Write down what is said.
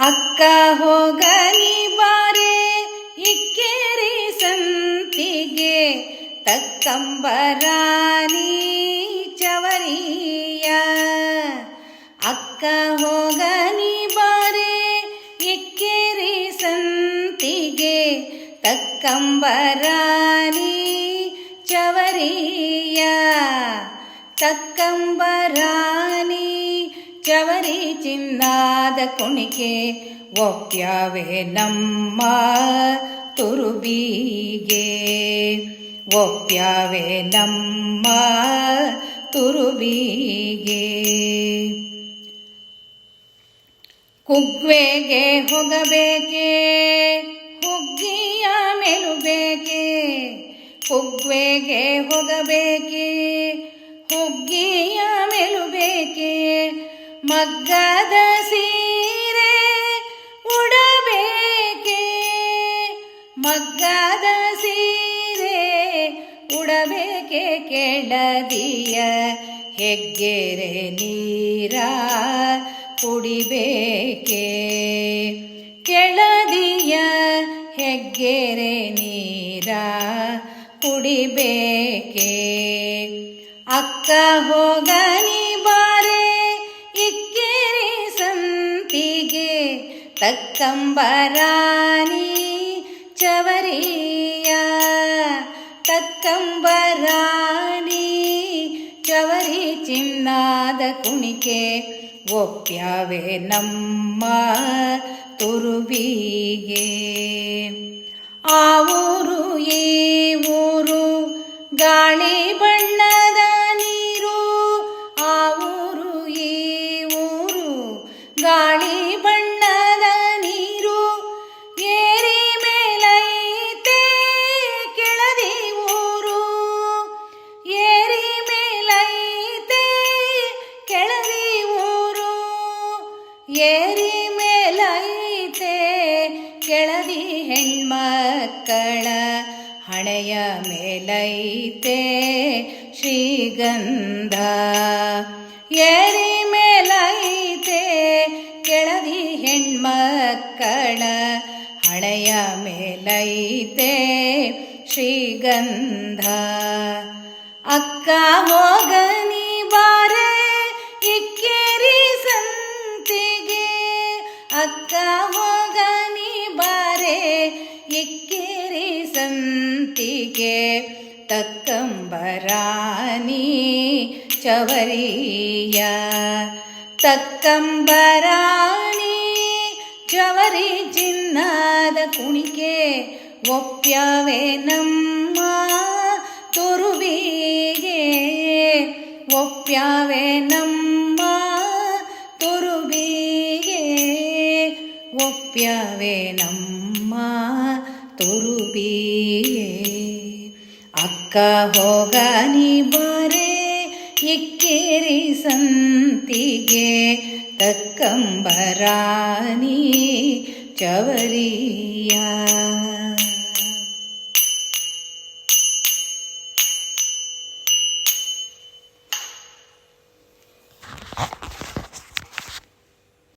ಅಕ್ಕ ಹೋಗನಿ ಬಾರೆ ಇಕ್ಕೇರಿ ಸಂತಿಗೆ ತಕ್ಕಂಬರಾನಿ ಚವರಿಯ. ಅಕ್ಕ ಹೋಗನಿ ಬಾರೆ ಇಕ್ಕೇರಿ ಸಂತಿಗೆ ತಕ್ಕಂಬರಾನಿ ಚವರಿಯ. ತಕ್ಕಂಬರಾನಿ ಚವರಿ ಚಿನ್ನಾದ ಕುಣಿಕೆ ಒಪ್ಪ್ಯಾವೆ ನಮ್ಮ ತುರುಬಿಗೆ. ಒಪ್ಪ್ಯಾವೆ ನಮ್ಮ ತುರುಬಿಗೆ. ಕುಗ್ವೆಗೆ ಹೋಗಬೇಕೆ ಹುಗ್ಗಿಯ ಮೆಲುಬೇಕೆ. ಕುಗ್ವೆಗೆ ಹೋಗಬೇಕೆ ಹುಗ್ಗಿಯ ಮೆಲುಬೇಕೆ. ಮಗ್ಗದ ಸೀರೆ ಉಡಬೇಕೆ. ಮಗ್ಗದ ಸೀರೆ ಉಡಬೇಕೆ. ಕೆಳದಿಯ ಹೆಗ್ಗೆರೆ ನೀರ ಕುಡಿಬೇಕೆ. ಕೆಳದಿಯ ಹೆಗ್ಗೆರೆ ನೀರ ಕುಡಿಬೇಕೆ. ಅಕ್ಕ ಹೋಗನಿ ಬಾರೆ ಇಕ್ಕೇರಿ ಸಂತಿಗೆ ತಕ್ಕಂಬರಾನಿ ಚವರಿಯ. ತಕ್ಕಂಬರಾನಿ ಚವರಿ ಚಿನ್ನಾದ ಕುಣಿಕೆ ಒಪ್ಪ್ಯಾವೆ ನಮ್ಮ ತುರುಬಿಗೆ. ಆ ಊರು ಈ ಊರು ಗಾಳಿ ಬಣ್ಣದ ನೀರು. ಆ ಊರು ಈ ಊರು ಗಾಳಿ ಬಣ್ಣದ ನೀರು. ಏರಿ ಮೇಲೈತೆ ಕೆಳದಿ ಊರು. ಏರಿ ಮೇಲೈತೆ ಕೆಳದಿ ಊರು. ಏರಿ ಮೇಲೈತೆ ಕೆಳದಿ ಹೆಣ್ಮಕ್ಕಳ ಹಣೆಯ ಮೇಲೈತೆ ಶ್ರೀಗಂಧ. ಏರಿ ಮೇಲೈತೆ ಕೆಳದಿ ಹೆಣ್ಮಕ್ಕಳ ಹಣೆಯ ಮೇಲೈತೆ ಶ್ರೀಗಂಧ. ಅಕ್ಕ ಹೋಗನಿ ಬಾರೆ ಇಕ್ಕೇರಿ ಸಂತಿಗೆ. ಅಕ್ಕ ಹೋಗನಿ ಬಾರೆ ಇಕ್ಕೇರಿ ಸಂತಿಗೆ ತಕ್ಕಂಬರಾನಿ ಚವರಿಯ. ತಕ್ಕಂಬರಾನಿ ಚವರಿ ಚಿನ್ನದ ಕುಣಿಕೆ ಒಪ್ಪ್ಯಾವೆ ನಮ್ಮ ತುರುಬಿಗೆ. ಒಪ್ಪ್ಯಾವೆ ನಮ್ಮ ತುರುಬಿಗೆ. ಒಪ್ಪ್ಯಾವೆ ನಮ್ಮ ತುರುಬಿಗೆ. ಅಕ್ಕ ಹೋಗನಿ ಬಾರೆ ಇಕ್ಕೇರಿ ಸಂತಿಗೆ ತಕ್ಕಂಬರಾನಿ ಚವರಿಯ.